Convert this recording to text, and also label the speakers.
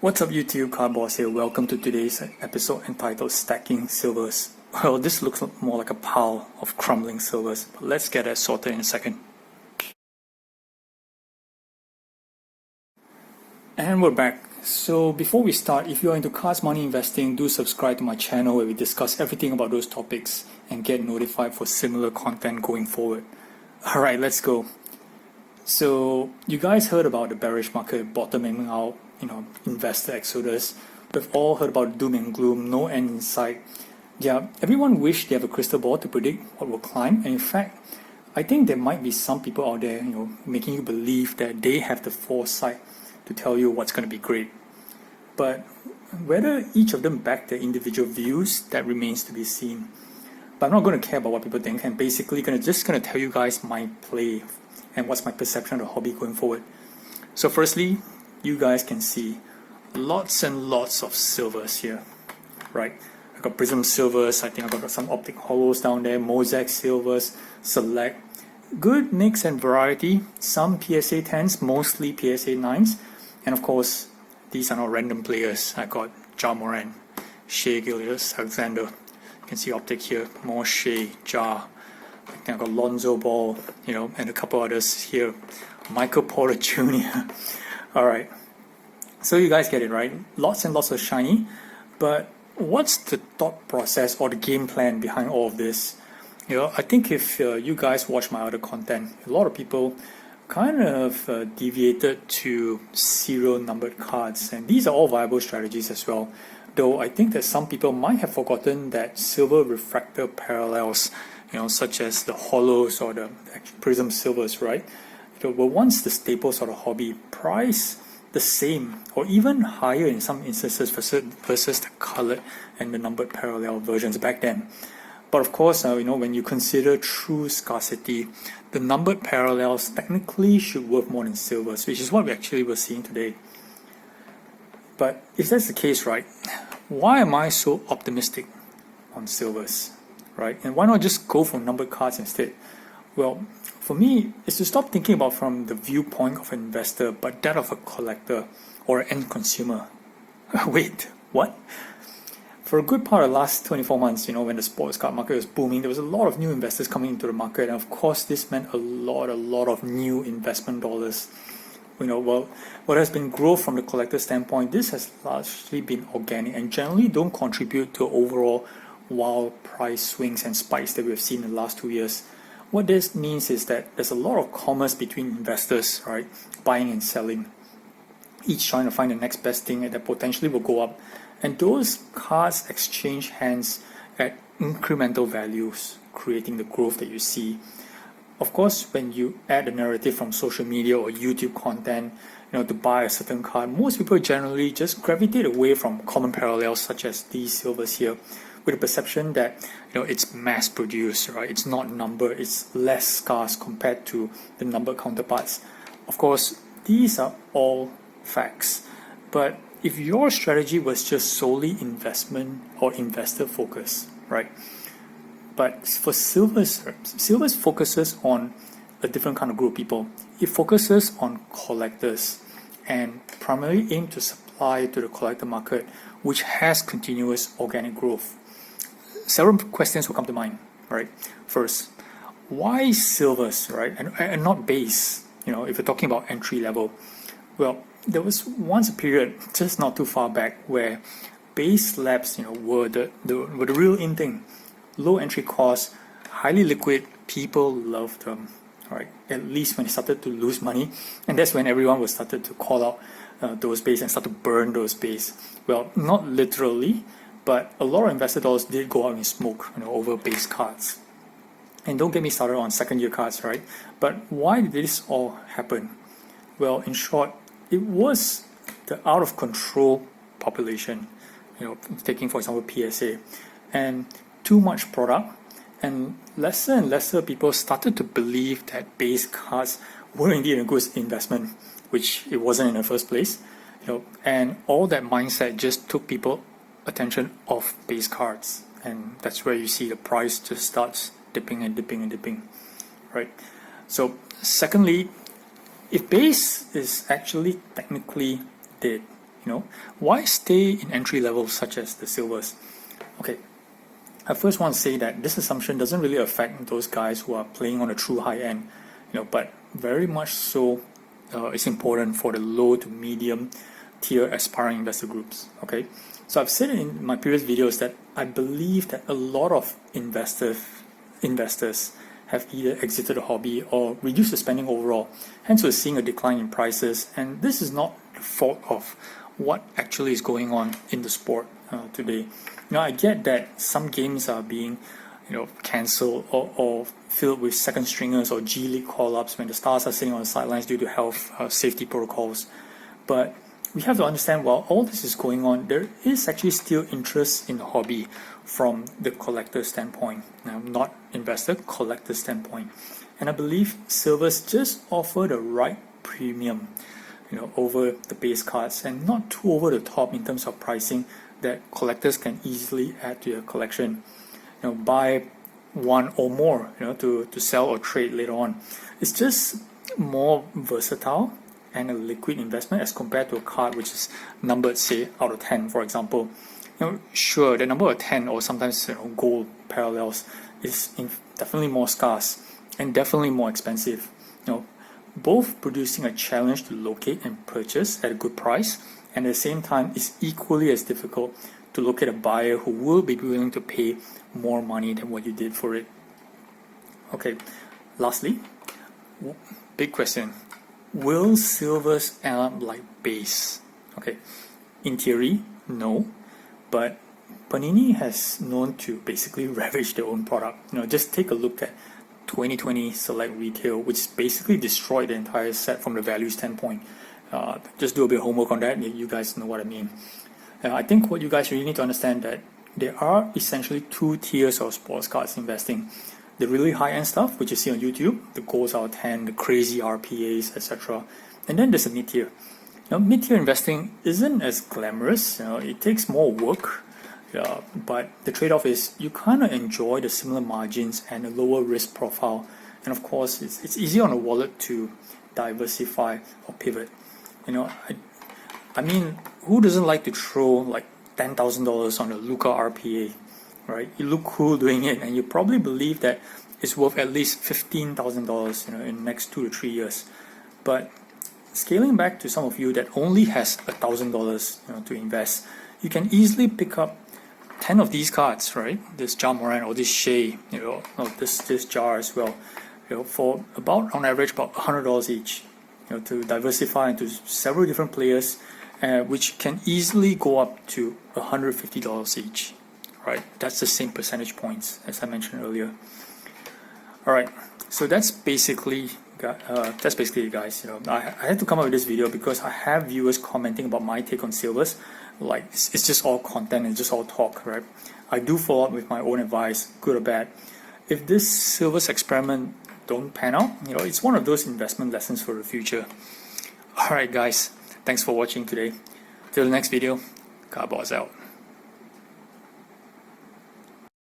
Speaker 1: What's up YouTube, Cardboss here. Welcome to today's episode entitled Stacking Silvers. Well, this looks more like a pile of crumbling silvers, but let's get that sorted in a second. And we're back. So before we start, if you're into cards money investing, do subscribe to my channel where we discuss everything about those topics and get notified for similar content going forward. Alright, let's go. So you guys heard about the bearish market bottoming out, investor exodus. We've all heard about doom and gloom, no end in sight. Yeah, everyone wish they have a crystal ball to predict what will climb. And in fact, I think there might be some people out there, making you believe that they have the foresight to tell you what's going to be great. But whether each of them back their individual views, that remains to be seen. But I'm not going to care about what people think, and basically just going to tell you guys my play and what's my perception of the hobby going forward. So firstly, you guys can see lots and lots of silvers here, right? I got prism silvers, I think I got some optic hollows down there, mosaic silvers, select. Good mix and variety, some PSA 10s, mostly PSA 9s, and of course, these are not random players. I got Ja Morant, Shea Gilgeous-Alexander. You can see optic here, more Shea, Ja. I think I got Lonzo Ball, and a couple others here. Michael Porter Jr. Alright, so you guys get it, right? Lots and lots of shiny, but what's the thought process or the game plan behind all of this? I think if you guys watch my other content, a lot of people kind of deviated to serial numbered cards, and these are all viable strategies as well. Though I think that some people might have forgotten that silver refractor parallels, such as the hollows or the prism silvers, right? Were once the staples of the hobby, priced the same or even higher in some instances versus the colored and the numbered parallel versions back then. But of course, when you consider true scarcity, the numbered parallels technically should worth more than silvers, which is what we actually were seeing today. But if that's the case, right, why am I so optimistic on silvers, right? And why not just go for numbered cards instead? Well, for me, it's to stop thinking about from the viewpoint of an investor, but that of a collector or an end consumer. Wait, what? For a good part of the last 24 months, when the sports card market was booming, there was a lot of new investors coming into the market, and of course, this meant a lot of new investment dollars. Well, what has been growth from the collector standpoint, this has largely been organic and generally don't contribute to overall wild price swings and spikes that we have seen in the last 2 years. What this means is that there's a lot of commerce between investors, right? Buying and selling, each trying to find the next best thing that potentially will go up. And those cards exchange hands at incremental values, creating the growth that you see. Of course, when you add a narrative from social media or YouTube content, to buy a certain card, most people generally just gravitate away from common parallels such as these silvers here, with the perception that it's mass produced, right? It's not numbered, it's less scarce compared to the numbered counterparts. Of course, these are all facts, but if your strategy was just solely investment or investor focused, right? But for silvers focuses on a different kind of group of people. It focuses on collectors and primarily aim to supply to the collector market, which has continuous organic growth. Several questions will come to mind, right? First, why silvers, right? And not base, if you're talking about entry level. Well, there was once a period, just not too far back, where base labs, were the real in thing. Low entry cost, highly liquid, people loved them, right? At least when they started to lose money. And that's when everyone was started to call out those base and start to burn those base. Well, not literally, but a lot of investor dollars did go out in smoke, over base cards. And don't get me started on second year cards, right? But why did this all happen? Well, in short, it was the out of control population, taking for example PSA, and too much product, and lesser people started to believe that base cards were indeed a good investment, which it wasn't in the first place, and all that mindset just took people attention off base cards, and that's where you see the price just starts dipping and dipping and dipping, right? So secondly, if base is actually technically dead, Why stay in entry levels such as the silvers? Okay, I first want to say that this assumption doesn't really affect those guys who are playing on a true high end, but very much so it's important for the low to medium tier aspiring investor groups. Okay, so I've said in my previous videos that I believe that a lot of investors have either exited the hobby or reduced the spending overall. Hence, we're seeing a decline in prices, and this is not the fault of what actually is going on in the sport today. I get that some games are being, cancelled or filled with second stringers or G League call-ups when the stars are sitting on the sidelines due to health safety protocols. But we have to understand, while all this is going on, there is actually still interest in the hobby from the collector standpoint. Now, not investor, collector standpoint. And I believe silvers just offer the right premium, over the base cards, and not too over the top in terms of pricing that collectors can easily add to their collection. Buy one or more, to sell or trade later on. It's just more versatile and a liquid investment as compared to a card which is numbered, say, out of 10, for example. Sure, the number of 10 or sometimes gold parallels is definitely more scarce and definitely more expensive. Both producing a challenge to locate and purchase at a good price, and at the same time is equally as difficult to locate a buyer who will be willing to pay more money than what you did for it. Okay, lastly, big question. Will silvers end up like base? Okay, in theory, no, but Panini has known to basically ravage their own product. Just take a look at 2020 Select Retail, which basically destroyed the entire set from the value standpoint. Just do a bit of homework on that, you guys know what I mean. I think what you guys really need to understand that there are essentially two tiers of sports cards investing. The really high-end stuff, which you see on YouTube, the golds out of 10, the crazy RPAs, etc. And then there's a mid-tier. Mid-tier investing isn't as glamorous. It takes more work, but the trade-off is you kind of enjoy the similar margins and a lower risk profile. And of course, it's easy on a wallet to diversify or pivot. I mean, who doesn't like to throw like $10,000 on a Luca RPA, right? You look cool doing it, and you probably believe that it's worth at least $15,000, in the next 2 to 3 years. But scaling back to some of you that only has $1,000, to invest, you can easily pick up 10 of these cards, right? This Ja Morant or this Shea, or this jar as well, for about, on average, about $100 each, to diversify into several different players, which can easily go up to $150 each, right? That's the same percentage points as I mentioned earlier. All right, so that's basically it, guys. I had to come up with this video because I have viewers commenting about my take on silvers. Like, it's just all content and just all talk, right? I do follow up with my own advice, good or bad. If this silvers experiment don't pan out, it's one of those investment lessons for the future. All right, guys, thanks for watching today. Till the next video, Carboz out.